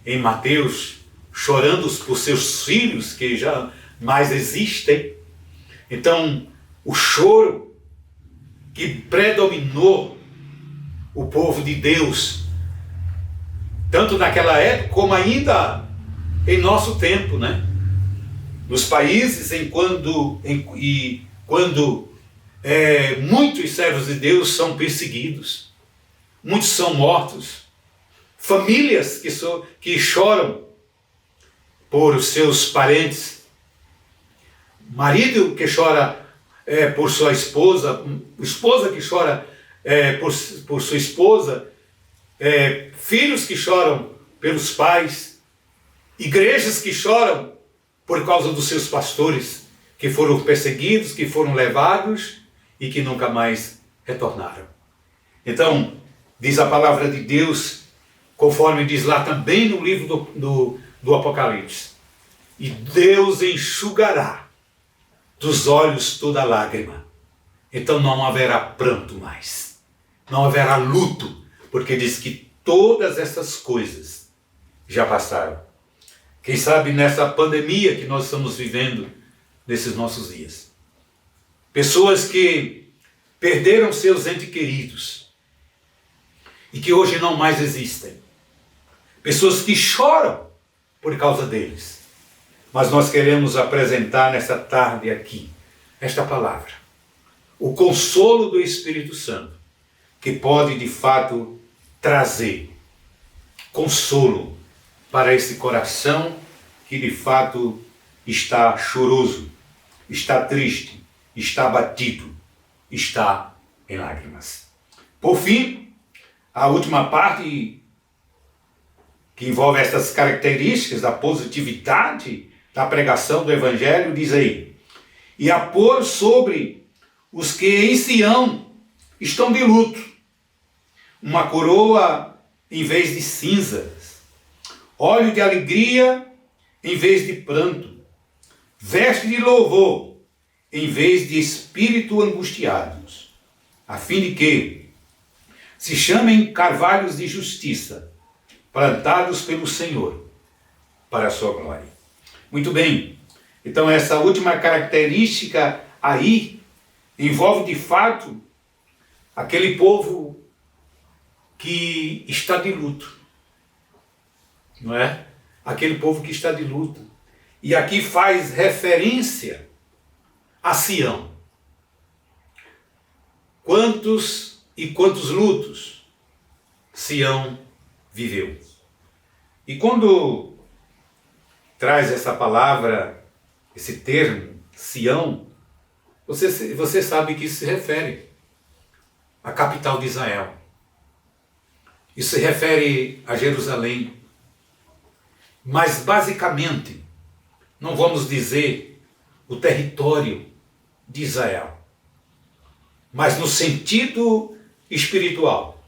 em Mateus, chorando por seus filhos que já mais existem. Então, o choro que predominou o povo de Deus, tanto naquela época como ainda em nosso tempo, né? Nos países quando muitos servos de Deus são perseguidos, muitos são mortos, famílias que choram por seus parentes, marido que chora por sua esposa, esposa que chora por sua esposa, filhos que choram pelos pais, igrejas que choram por causa dos seus pastores, que foram perseguidos, que foram levados e que nunca mais retornaram. Então, diz a palavra de Deus, conforme diz lá também no livro do Apocalipse, e Deus enxugará dos olhos toda lágrima. Então não haverá pranto mais, não haverá luto, porque diz que todas essas coisas já passaram. Quem sabe nessa pandemia que nós estamos vivendo nesses nossos dias, pessoas que perderam seus entes queridos e que hoje não mais existem, pessoas que choram por causa deles, mas nós queremos apresentar nesta tarde aqui esta palavra. O consolo do Espírito Santo, que pode de fato trazer consolo para esse coração que de fato está choroso, está triste, está abatido, está em lágrimas. Por fim, a última parte que envolve essas características da positividade da pregação do Evangelho, diz aí: e a pôr sobre os que em Sião estão de luto uma coroa em vez de cinzas, óleo de alegria em vez de pranto, veste de louvor em vez de espírito angustiados, a fim de que se chamem carvalhos de justiça, plantados pelo Senhor, para a sua glória. Muito bem, então essa última característica aí envolve de fato aquele povo que está de luto, não é? Aquele povo que está de luto. E aqui faz referência a Sião. Quantos e quantos lutos Sião viveu. E quando traz essa palavra, esse termo, Sião, você sabe que isso se refere à capital de Israel. Isso se refere a Jerusalém. Mas basicamente, não vamos dizer o território de Israel, mas no sentido espiritual,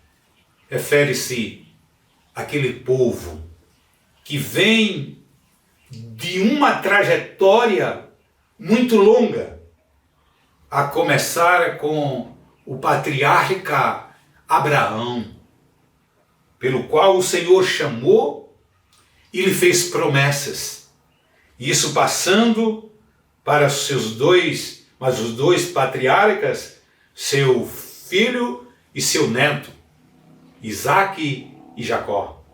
refere-se àquele povo que vem de uma trajetória muito longa, a começar com o patriarca Abraão, pelo qual o Senhor chamou e lhe fez promessas. Isso passando para os dois patriarcas, seu filho e seu neto, Isaque e Jacó.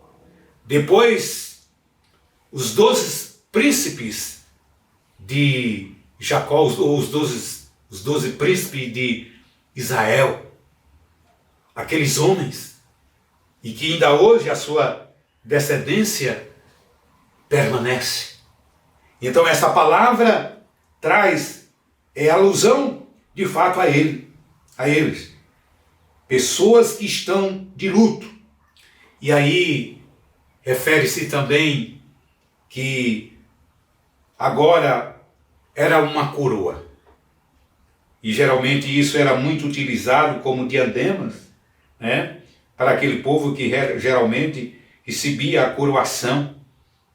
Depois, os 12 príncipes de Jacó, os 12 príncipes de Israel, aqueles homens, e que ainda hoje a sua descendência permanece. Então essa palavra traz alusão de fato a eles. Pessoas que estão de luto. E aí refere-se também que agora era uma coroa. E geralmente isso era muito utilizado como diademas, né, para aquele povo que geralmente recebia a coroação,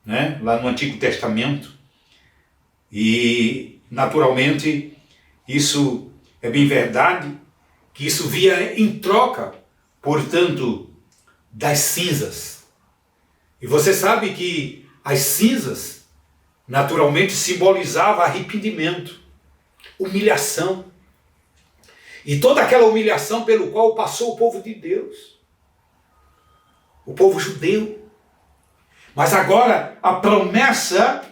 né, lá no Antigo Testamento. E naturalmente isso é bem verdade, que isso via em troca, portanto, das cinzas. E você sabe que as cinzas naturalmente simbolizavam arrependimento, humilhação. E toda aquela humilhação pelo qual passou o povo de Deus, o povo judeu. Mas agora a promessa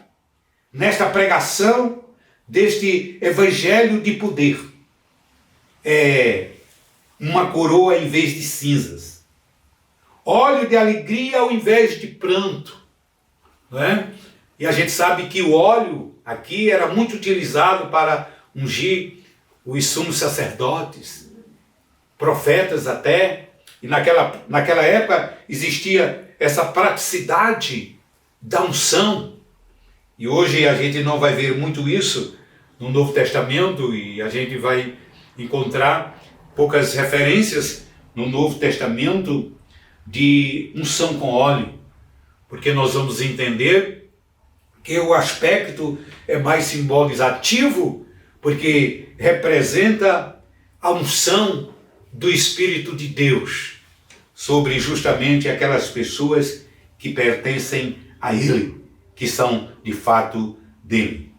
nesta pregação deste evangelho de poder é uma coroa em vez de cinzas, óleo de alegria ao invés de pranto, não é? E a gente sabe que o óleo aqui era muito utilizado para ungir os sumos sacerdotes, profetas até, e naquela época existia essa praticidade da unção. E hoje a gente não vai ver muito isso no Novo Testamento, e a gente vai encontrar poucas referências no Novo Testamento de unção com óleo, porque nós vamos entender que o aspecto é mais simbolizativo, porque representa a unção do Espírito de Deus sobre justamente aquelas pessoas que pertencem a Ele, que são de fato dele.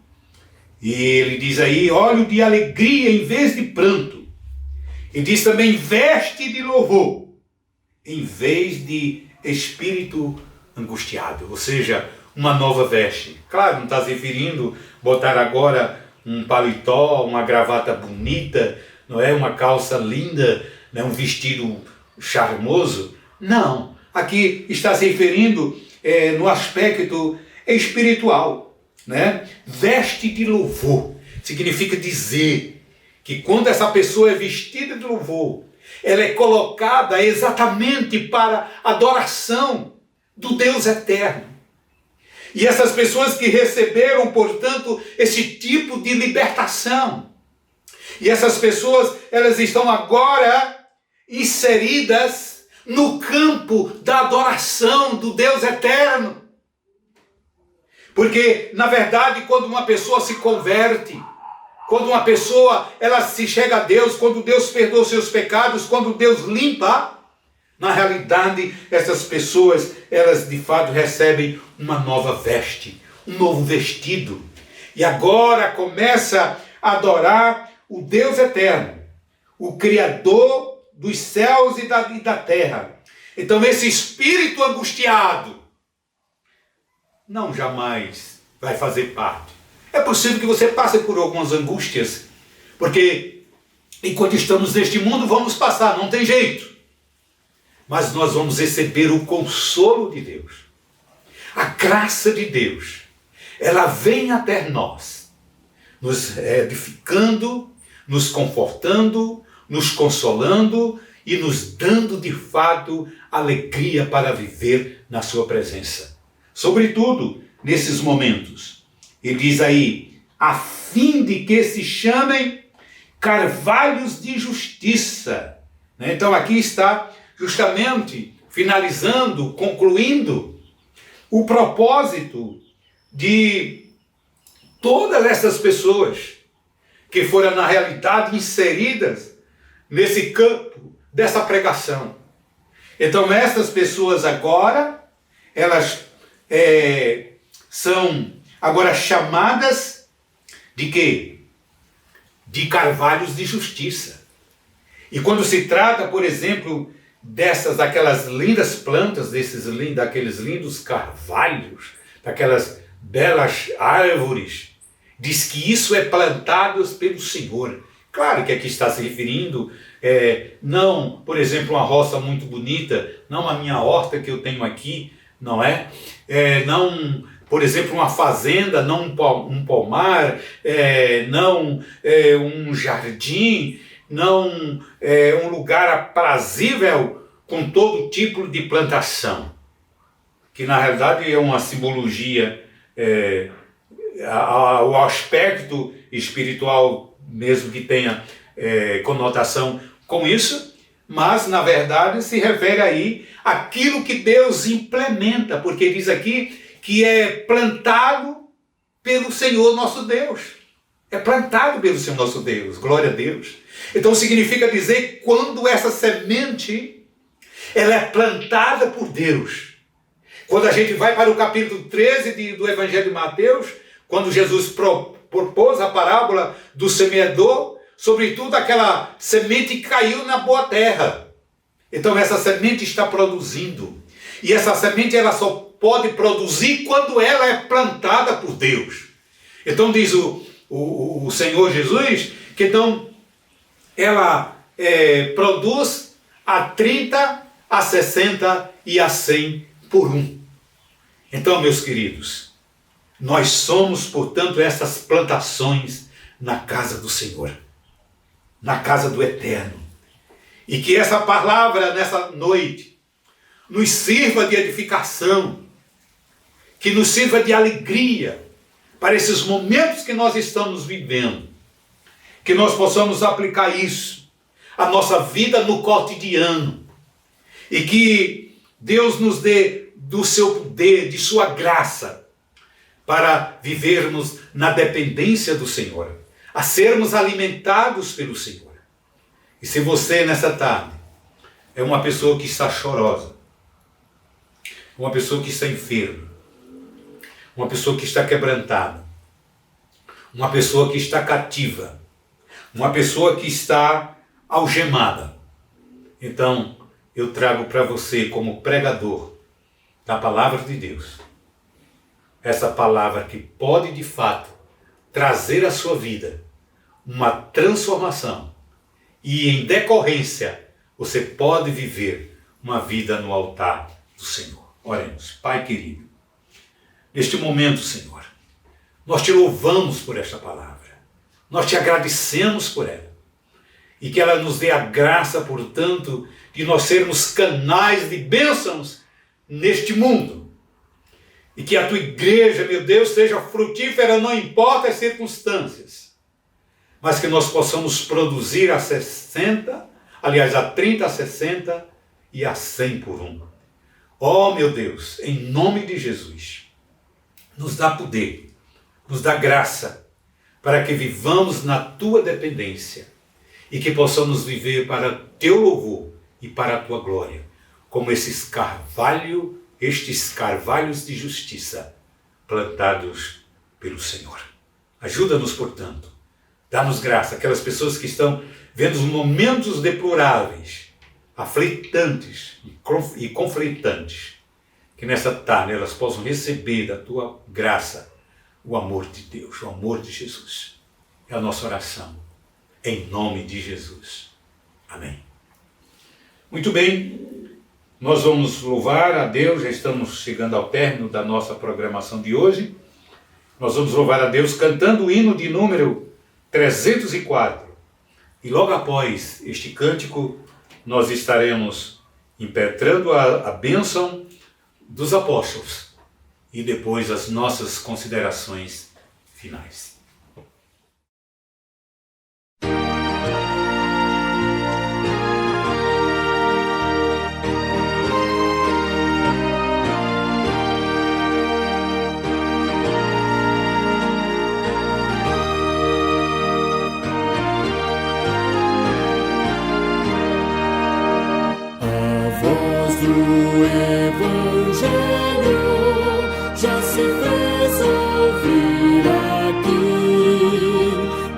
E ele diz aí, óleo de alegria em vez de pranto. E diz também, veste de louvor em vez de espírito angustiado. Ou seja, uma nova veste. Claro, não está se referindo botar agora um paletó, uma gravata bonita, não é? Uma calça linda, né? Um vestido charmoso. Não, aqui está se referindo no aspecto espiritual, né? Veste de louvor. Significa dizer que quando essa pessoa é vestida de louvor, ela é colocada exatamente para adoração do Deus eterno. E essas pessoas que receberam, portanto, esse tipo de libertação, e essas pessoas, elas estão agora inseridas no campo da adoração do Deus eterno. Porque, na verdade, quando uma pessoa se converte, quando uma pessoa ela se chega a Deus, quando Deus perdoa os seus pecados, quando Deus limpa, na realidade, essas pessoas, elas de fato recebem uma nova veste, um novo vestido. E agora começa a adorar o Deus eterno, o Criador dos céus e da terra. Então esse espírito angustiado não jamais vai fazer parte. É possível que você passe por algumas angústias, porque enquanto estamos neste mundo vamos passar, não tem jeito. Mas nós vamos receber o consolo de Deus. A graça de Deus, ela vem até nós, nos edificando, nos confortando, nos consolando e nos dando de fato alegria para viver na sua presença. Sobretudo nesses momentos. Ele diz aí, a fim de que se chamem carvalhos de justiça. Então aqui está justamente finalizando, concluindo o propósito de todas essas pessoas que foram na realidade inseridas nesse campo dessa pregação. Então essas pessoas agora, elas são agora chamadas de quê? De carvalhos de justiça. E quando se trata, por exemplo, daquelas lindas plantas, daqueles lindos carvalhos, daquelas belas árvores, diz que isso é plantado pelo Senhor. Claro que aqui está se referindo, não, por exemplo, uma roça muito bonita, não a minha horta que eu tenho aqui, não é? Não, por exemplo, uma fazenda, não um pomar, não um jardim, não um lugar aprazível com todo tipo de plantação, que na realidade é uma simbologia ao aspecto espiritual mesmo que tenha conotação com isso, mas na verdade se refere aí àquilo que Deus implementa, porque diz aqui que é plantado pelo Senhor nosso Deus. É plantado pelo Senhor nosso Deus, glória a Deus. Então significa dizer que quando essa semente, ela é plantada por Deus. Quando a gente vai para o capítulo 13 do Evangelho de Mateus, quando Jesus propôs a parábola do semeador, sobretudo aquela semente que caiu na boa terra. Então essa semente está produzindo. E essa semente ela só pode produzir quando ela é plantada por Deus. Então diz o Senhor Jesus, que então ela produz a 30, a 60 e a 100 por um. Então, meus queridos, nós somos, portanto, essas plantações na casa do Senhor, na casa do Eterno. E que essa palavra nessa noite nos sirva de edificação, que nos sirva de alegria para esses momentos que nós estamos vivendo, que nós possamos aplicar isso à nossa vida no cotidiano e que Deus nos dê do seu poder, de sua graça, para vivermos na dependência do Senhor, a sermos alimentados pelo Senhor. E se você nessa tarde é uma pessoa que está chorosa, uma pessoa que está enferma, uma pessoa que está quebrantada, uma pessoa que está cativa, uma pessoa que está algemada, então eu trago para você como pregador da palavra de Deus essa palavra que pode de fato trazer à sua vida uma transformação e em decorrência você pode viver uma vida no altar do Senhor. Oremos. Pai querido, neste momento, Senhor, nós te louvamos por esta palavra, nós te agradecemos por ela e que ela nos dê a graça, portanto, de nós sermos canais de bênçãos neste mundo. E que a tua igreja, meu Deus, seja frutífera, não importa as circunstâncias, mas que nós possamos produzir a 60, aliás, a 30, a 60 e a 100 por um. Oh, meu Deus, em nome de Jesus, nos dá poder, nos dá graça, para que vivamos na tua dependência e que possamos viver para teu louvor e para a tua glória, como estes carvalhos de justiça plantados pelo Senhor. Ajuda-nos, portanto, dá-nos graça, aquelas pessoas que estão vendo os momentos deploráveis, aflitantes e conflitantes, que nessa tarde elas possam receber da tua graça o amor de Deus, o amor de Jesus. É a nossa oração, em nome de Jesus. Amém. Muito bem, nós vamos louvar a Deus, já estamos chegando ao término da nossa programação de hoje. Nós vamos louvar a Deus cantando o hino de número 304. E logo após este cântico, nós estaremos impetrando a bênção dos apóstolos e depois as nossas considerações finais. O Evangelho já se fez ouvir aqui,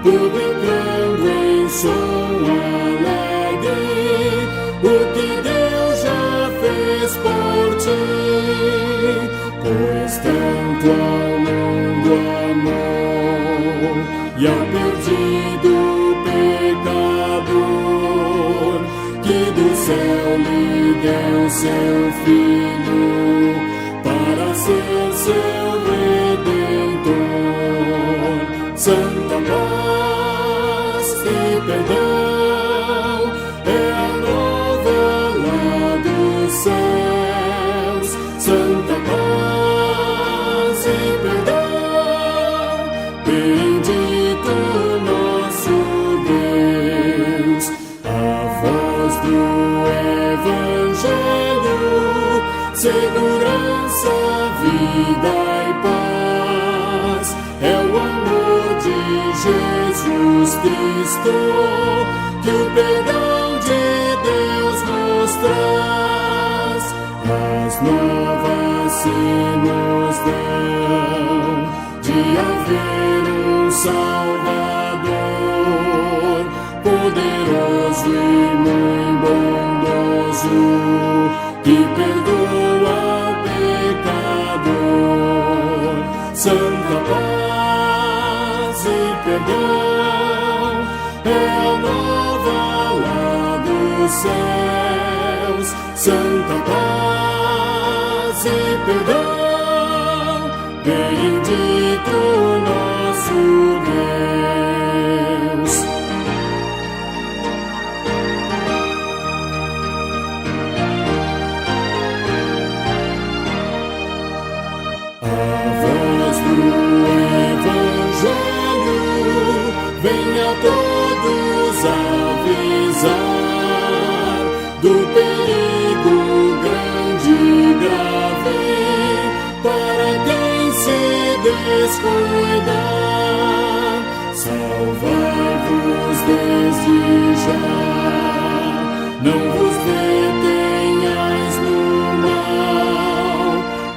tudo entrando em som alegre, o que Deus já fez por ti, pois tanto ao mundo amou e ao perdido pecador, que do céu lhe deu seu Filho para ser seu Redentor. Santa paz e perdão é a nova lá dos céus. Santa paz e perdão, bendito nosso Deus. A voz do Evangelho, segurança, vida e paz, é o amor de Jesus Cristo, que o perdão de Deus nos traz. As novas se nos dão de haver um Salvador, poderoso e muito bondoso, que perdoa o pecador. Santa paz e perdão é a nova lá dos céus. Santa paz e perdão, bendito nosso Deus. Venha todos avisar do perigo grande e grave para quem se descuidar. Salvai-vos desde já, não vos detenhais no mal,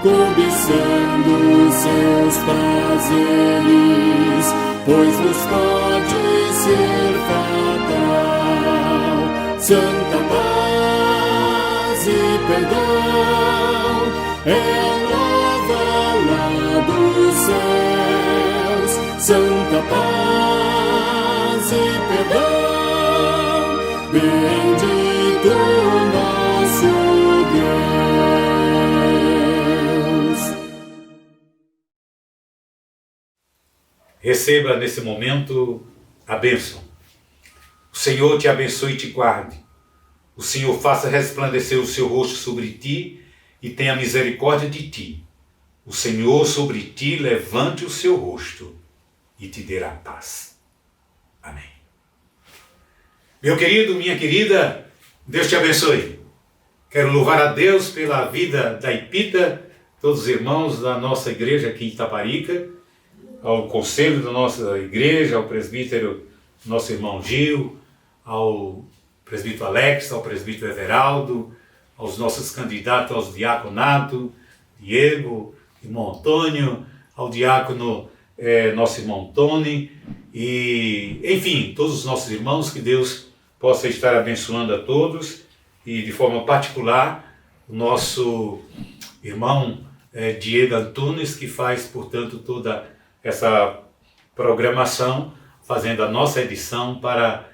cobiçando seus prazeres, pois vos pode ser fatal. Santa paz e perdão é a nova lá do muita paz e perdão. Bendito nosso Deus. Receba nesse momento a bênção. O Senhor te abençoe e te guarde. O Senhor faça resplandecer o seu rosto sobre ti e tenha misericórdia de ti. O Senhor sobre ti levante o seu rosto e te dê a paz. Amém. Meu querido, minha querida, Deus te abençoe. Quero louvar a Deus pela vida da Ipita, todos os irmãos da nossa igreja aqui em Itaparica, ao conselho da nossa igreja, ao presbítero, nosso irmão Gil, ao presbítero Alex, ao presbítero Everaldo, aos nossos candidatos aos diaconato, Diego, irmão Antônio, ao diácono nosso irmão Tony, e enfim, todos os nossos irmãos, que Deus possa estar abençoando a todos, e de forma particular, o nosso irmão Diego Antunes, que faz, portanto, toda essa programação, fazendo a nossa edição para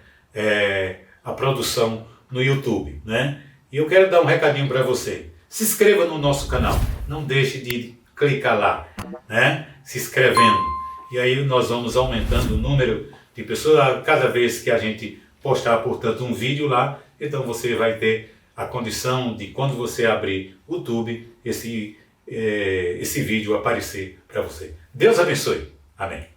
a produção no YouTube, né? E eu quero dar um recadinho para você. Se inscreva no nosso canal, não deixe de clicar lá, né? Se inscrevendo. E aí nós vamos aumentando o número de pessoas cada vez que a gente postar, portanto, um vídeo lá. Então você vai ter a condição de, quando você abrir o YouTube, esse vídeo aparecer para você. Deus abençoe. Amém.